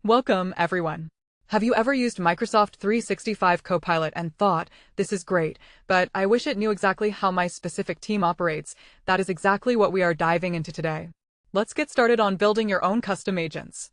Welcome, everyone. Have you ever used Microsoft 365 Copilot and thought, this is great, but I wish it knew exactly how my specific team operates? That is exactly what we are diving into today. Let's get started on building your own custom agents.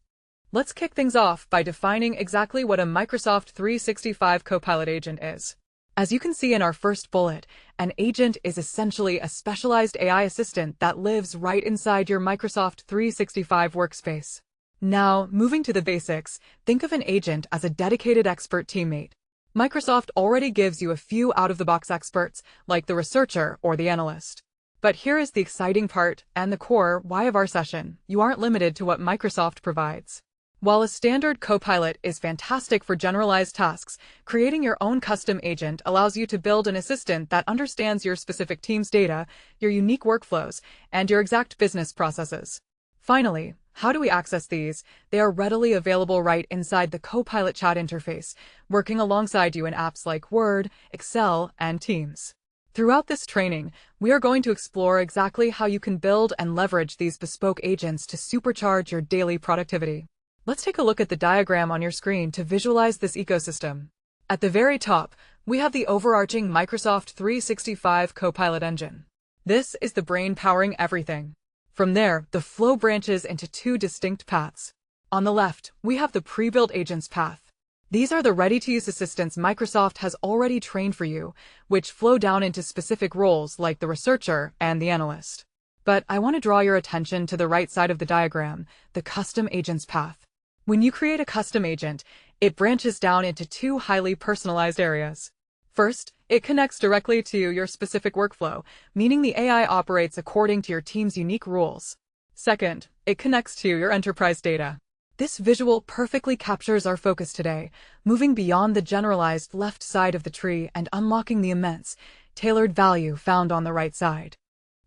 Let's kick things off by defining exactly what a Microsoft 365 Copilot agent is. As you can see in our first bullet, an agent is essentially a specialized AI assistant that lives right inside your Microsoft 365 workspace. Now, moving to the basics, think of an agent as a dedicated expert teammate. Microsoft already gives you a few out-of-the-box experts, like the researcher or the analyst. But here is the exciting part and the core why of our session. You aren't limited to what Microsoft provides. While a standard Copilot is fantastic for generalized tasks, creating your own custom agent allows you to build an assistant that understands your specific team's data, your unique workflows, and your exact business processes. Finally, how do we access these? They are readily available right inside the Copilot chat interface, working alongside you in apps like Word, Excel, and Teams. Throughout this training, we are going to explore exactly how you can build and leverage these bespoke agents to supercharge your daily productivity. Let's take a look at the diagram on your screen to visualize this ecosystem. At the very top, we have the overarching Microsoft 365 Copilot engine. This is the brain powering everything. From there, the flow branches into two distinct paths. On the left, we have the pre-built agents path. These are the ready-to-use assistants Microsoft has already trained for you, which flow down into specific roles like the researcher and the analyst. But I want to draw your attention to the right side of the diagram, the custom agents path. When you create a custom agent, it branches down into two highly personalized areas. First, it connects directly to your specific workflow, meaning the AI operates according to your team's unique rules. Second, it connects to your enterprise data. This visual perfectly captures our focus today, moving beyond the generalized left side of the tree and unlocking the immense, tailored value found on the right side.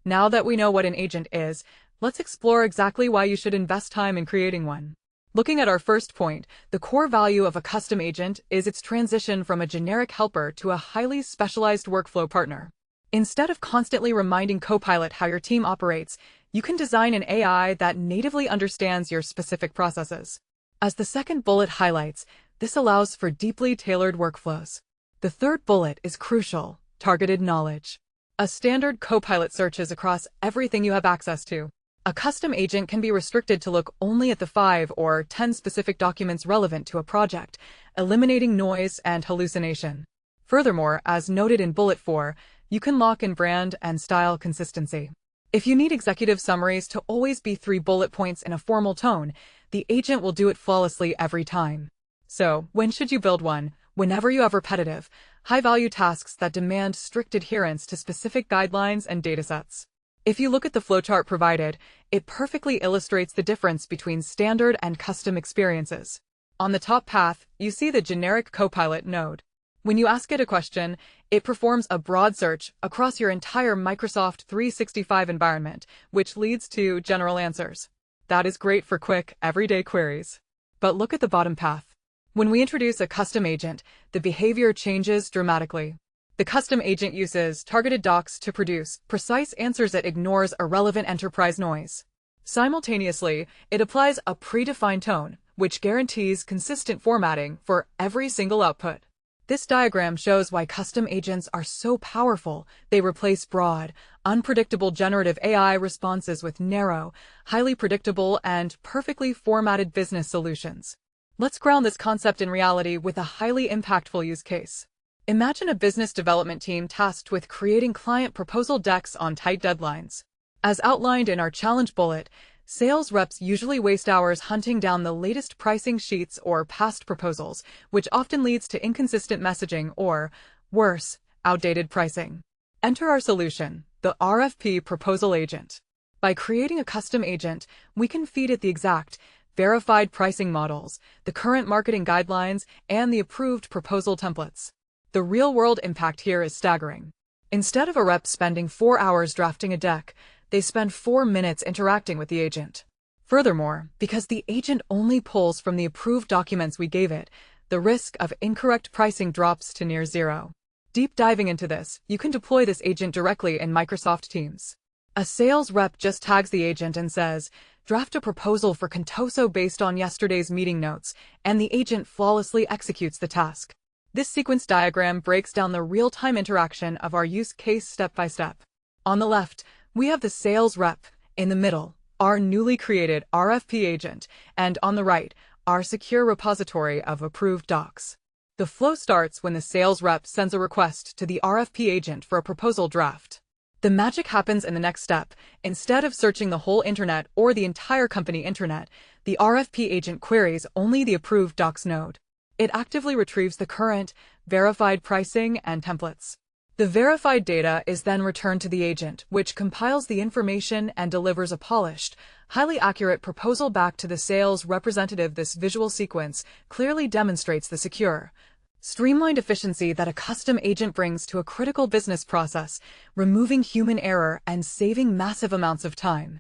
Now that we know what an agent is, let's explore exactly why you should invest time in creating one. Looking at our first point, the core value of a custom agent is its transition from a generic helper to a highly specialized workflow partner. Instead of constantly reminding Copilot how your team operates, you can design an AI that natively understands your specific processes. As the second bullet highlights, this allows for deeply tailored workflows. The third bullet is crucial: targeted knowledge. A standard Copilot searches across everything you have access to. A custom agent can be restricted to look only at the 5 or 10 specific documents relevant to a project, eliminating noise and hallucination. Furthermore, as noted in Bullet 4, you can lock in brand and style consistency. If you need executive summaries to always be 3 bullet points in a formal tone, the agent will do it flawlessly every time. So, when should you build one? Whenever you have repetitive, high-value tasks that demand strict adherence to specific guidelines and datasets. If you look at the flowchart provided, it perfectly illustrates the difference between standard and custom experiences. On the top path, you see the generic Copilot node. When you ask it a question, it performs a broad search across your entire Microsoft 365 environment, which leads to general answers. That is great for quick, everyday queries. But look at the bottom path. When we introduce a custom agent, the behavior changes dramatically. The custom agent uses targeted docs to produce precise answers that ignores irrelevant enterprise noise. Simultaneously, it applies a predefined tone, which guarantees consistent formatting for every single output. This diagram shows why custom agents are so powerful. They replace broad, unpredictable generative AI responses with narrow, highly predictable, and perfectly formatted business solutions. Let's ground this concept in reality with a highly impactful use case. Imagine a business development team tasked with creating client proposal decks on tight deadlines. As outlined in our challenge bullet, sales reps usually waste hours hunting down the latest pricing sheets or past proposals, which often leads to inconsistent messaging or, worse, outdated pricing. Enter our solution, the RFP Proposal Agent. By creating a custom agent, we can feed it the exact, verified pricing models, the current marketing guidelines, and the approved proposal templates. The real-world impact here is staggering. Instead of a rep spending 4 hours drafting a deck, they spend 4 minutes interacting with the agent. Furthermore, because the agent only pulls from the approved documents we gave it, the risk of incorrect pricing drops to near zero. Deep diving into this, you can deploy this agent directly in Microsoft Teams. A sales rep just tags the agent and says, Draft a proposal for Contoso based on yesterday's meeting notes, and the agent flawlessly executes the task. This sequence diagram breaks down the real-time interaction of our use case step by step. On the left, we have the sales rep. In the middle, our newly created RFP agent, and on the right, our secure repository of approved docs. The flow starts when the sales rep sends a request to the RFP agent for a proposal draft. The magic happens in the next step. Instead of searching the whole internet or the entire company internet, the RFP agent queries only the approved docs node. It actively retrieves the current, verified pricing and templates. The verified data is then returned to the agent, which compiles the information and delivers a polished, highly accurate proposal back to the sales representative. This visual sequence clearly demonstrates the secure, streamlined efficiency that a custom agent brings to a critical business process, removing human error and saving massive amounts of time.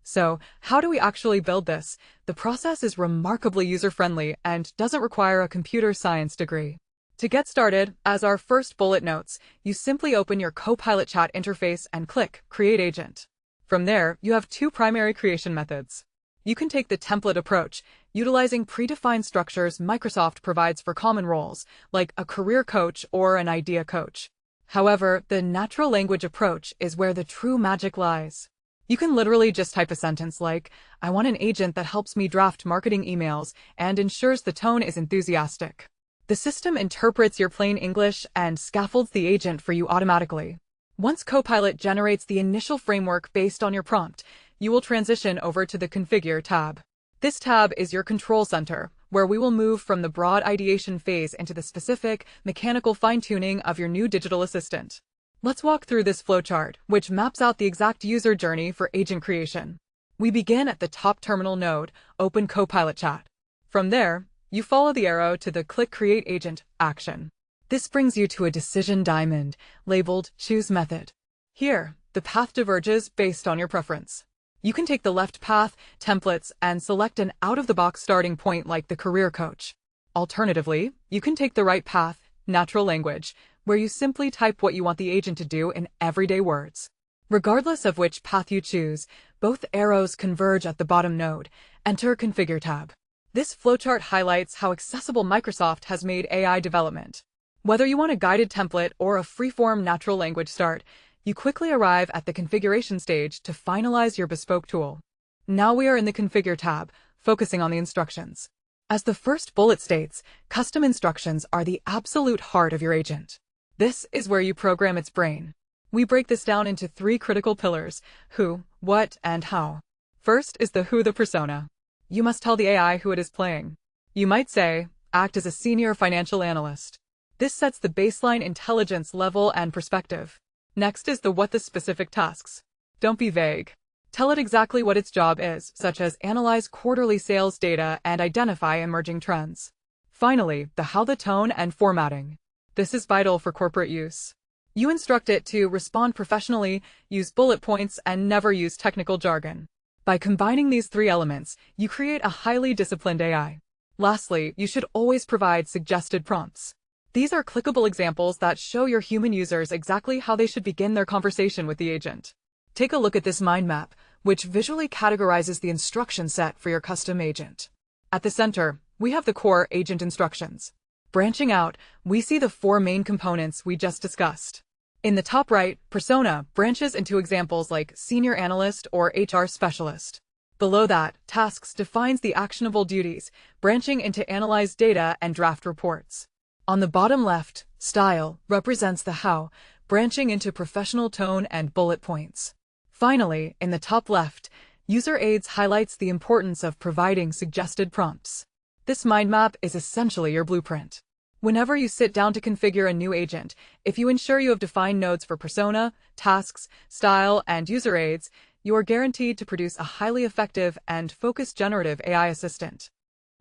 So, how do we actually build this? The process is remarkably user-friendly and doesn't require a computer science degree. To get started, as our first bullet notes, you simply open your Copilot chat interface and click Create Agent. From there, you have two primary creation methods. You can take the template approach, utilizing predefined structures Microsoft provides for common roles, like a career coach or an idea coach. However, the natural language approach is where the true magic lies. You can literally just type a sentence like, I want an agent that helps me draft marketing emails and ensures the tone is enthusiastic. The system interprets your plain English and scaffolds the agent for you automatically. Once Copilot generates the initial framework based on your prompt, you will transition over to the Configure tab. This tab is your control center, where we will move from the broad ideation phase into the specific, mechanical fine-tuning of your new digital assistant. Let's walk through this flowchart, which maps out the exact user journey for agent creation. We begin at the top terminal node, Open Copilot Chat. From there, you follow the arrow to the Click Create Agent action. This brings you to a decision diamond, labeled Choose Method. Here, the path diverges based on your preference. You can take the left path, templates, and select an out-of-the-box starting point like the career coach. Alternatively, you can take the right path, natural language, where you simply type what you want the agent to do in everyday words. Regardless of which path you choose, both arrows converge at the bottom node. Enter Configure tab. This flowchart highlights how accessible Microsoft has made AI development. Whether you want a guided template or a free-form natural language start, you quickly arrive at the configuration stage to finalize your bespoke tool. Now we are in the Configure tab, focusing on the instructions. As the first bullet states, custom instructions are the absolute heart of your agent. This is where you program its brain. We break this down into three critical pillars: who, what, and how. First is the who, the persona. You must tell the AI who it is playing. You might say, act as a senior financial analyst. This sets the baseline intelligence level and perspective. Next is the what, the specific tasks. Don't be vague. Tell it exactly what its job is, such as analyze quarterly sales data and identify emerging trends. Finally, the how, the tone and formatting. This is vital for corporate use. You instruct it to respond professionally, use bullet points, and never use technical jargon. By combining these three elements, you create a highly disciplined AI. Lastly, you should always provide suggested prompts. These are clickable examples that show your human users exactly how they should begin their conversation with the agent. Take a look at this mind map, which visually categorizes the instruction set for your custom agent. At the center, we have the core agent instructions. Branching out, we see the four main components we just discussed. In the top right, persona branches into examples like senior analyst or HR specialist. Below that, tasks defines the actionable duties, branching into analyze data and draft reports. On the bottom left, style represents the how, branching into professional tone and bullet points. Finally, in the top left, user aids highlights the importance of providing suggested prompts. This mind map is essentially your blueprint. Whenever you sit down to configure a new agent, if you ensure you have defined nodes for persona, tasks, style, and user aids, you are guaranteed to produce a highly effective and focused generative AI assistant.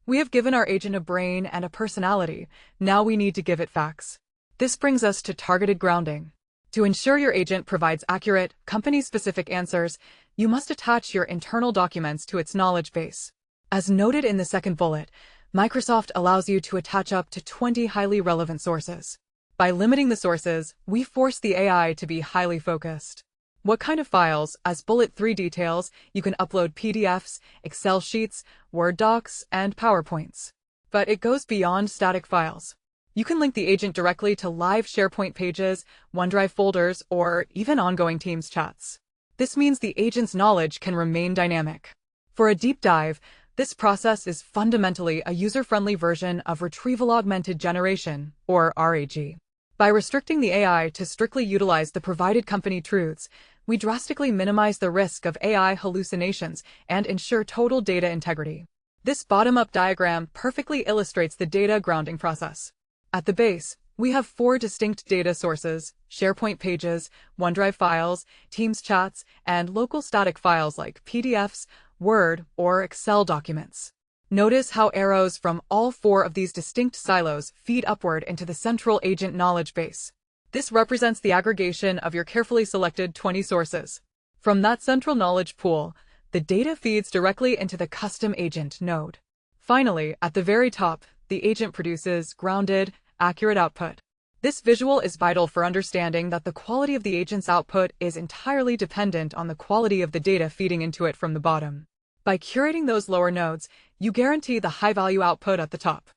We have given our agent a brain and a personality. Now we need to give it facts. This brings us to targeted grounding. To ensure your agent provides accurate, company-specific answers, you must attach your internal documents to its knowledge base. As noted in the second bullet, Microsoft allows you to attach up to 20 highly relevant sources. By limiting the sources, we force the AI to be highly focused. What kind of files? As bullet 3 details, you can upload PDFs, Excel sheets, Word docs, and PowerPoints. But it goes beyond static files. You can link the agent directly to live SharePoint pages, OneDrive folders, or even ongoing Teams chats. This means the agent's knowledge can remain dynamic. For a deep dive, this process is fundamentally a user-friendly version of Retrieval Augmented Generation, or RAG. By restricting the AI to strictly utilize the provided company truths, we drastically minimize the risk of AI hallucinations and ensure total data integrity. This bottom-up diagram perfectly illustrates the data grounding process. At the base, we have 4 distinct data sources: SharePoint pages, OneDrive files, Teams chats, and local static files like PDFs, Word, or Excel documents. Notice how arrows from all 4 of these distinct silos feed upward into the central agent knowledge base. This represents the aggregation of your carefully selected 20 sources. From that central knowledge pool, the data feeds directly into the custom agent node. Finally, at the very top, the agent produces grounded, accurate output. This visual is vital for understanding that the quality of the agent's output is entirely dependent on the quality of the data feeding into it from the bottom. By curating those lower nodes, you guarantee the high-value output at the top.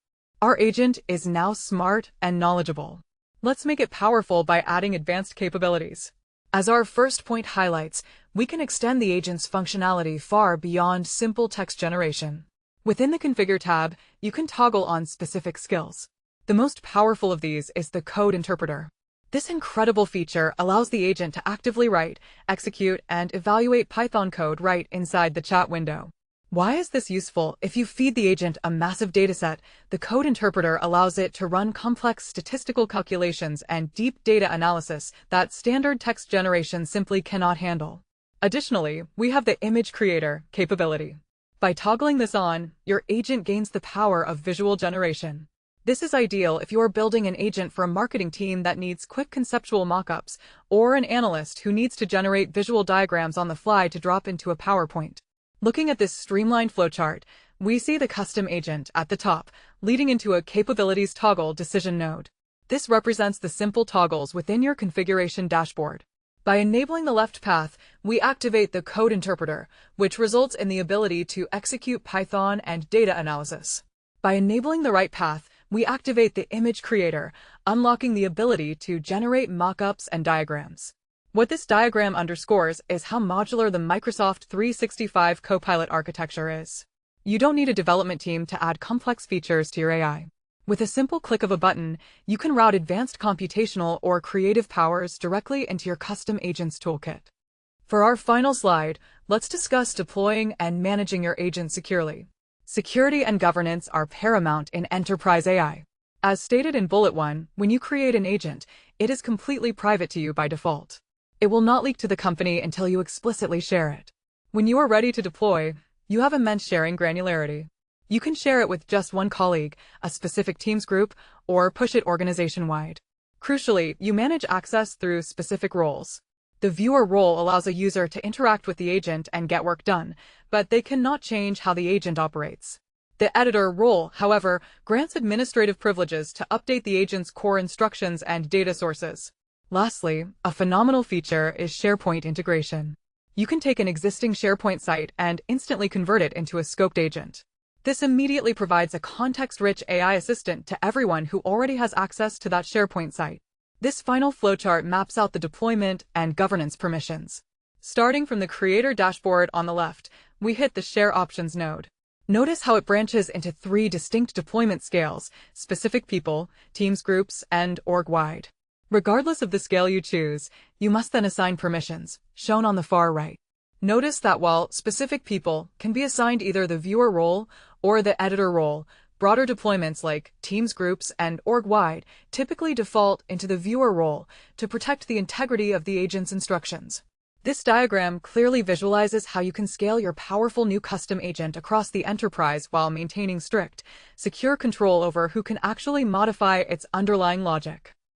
Our agent is now smart and knowledgeable. Let's make it powerful by adding advanced capabilities. As our first point highlights, we can extend the agent's functionality far beyond simple text generation. Within the Configure tab, you can toggle on specific skills. The most powerful of these is the code interpreter. This incredible feature allows the agent to actively write, execute, and evaluate Python code right inside the chat window. Why is this useful? If you feed the agent a massive dataset, the code interpreter allows it to run complex statistical calculations and deep data analysis that standard text generation simply cannot handle. Additionally, we have the Image Creator capability. By toggling this on, your agent gains the power of visual generation. This is ideal if you are building an agent for a marketing team that needs quick conceptual mockups, or an analyst who needs to generate visual diagrams on the fly to drop into a PowerPoint. Looking at this streamlined flowchart, we see the custom agent at the top, leading into a Capabilities Toggle decision node. This represents the simple toggles within your configuration dashboard. By enabling the left path, we activate the code interpreter, which results in the ability to execute Python and data analysis. By enabling the right path, we activate the Image Creator, unlocking the ability to generate mockups and diagrams. What this diagram underscores is how modular the Microsoft 365 Copilot architecture is. You don't need a development team to add complex features to your AI. With a simple click of a button, you can route advanced computational or creative powers directly into your custom agent's toolkit. For our final slide, let's discuss deploying and managing your agent securely. Security and governance are paramount in enterprise AI. As stated in Bullet 1, when you create an agent, it is completely private to you by default. It will not leak to the company until you explicitly share it. When you are ready to deploy, you have immense sharing granularity. You can share it with just one colleague, a specific Teams group, or push it organization-wide. Crucially, you manage access through specific roles. The viewer role allows a user to interact with the agent and get work done, but they cannot change how the agent operates. The editor role, however, grants administrative privileges to update the agent's core instructions and data sources. Lastly, a phenomenal feature is SharePoint integration. You can take an existing SharePoint site and instantly convert it into a scoped agent. This immediately provides a context-rich AI assistant to everyone who already has access to that SharePoint site. This final flowchart maps out the deployment and governance permissions. Starting from the Creator dashboard on the left, we hit the Share Options node. Notice how it branches into 3 distinct deployment scales: specific people, Teams groups, and org-wide. Regardless of the scale you choose, you must then assign permissions, shown on the far right. Notice that while specific people can be assigned either the viewer role or the editor role, broader deployments like Teams groups and org-wide typically default into the viewer role to protect the integrity of the agent's instructions. This diagram clearly visualizes how you can scale your powerful new custom agent across the enterprise while maintaining strict, secure control over who can actually modify its underlying logic.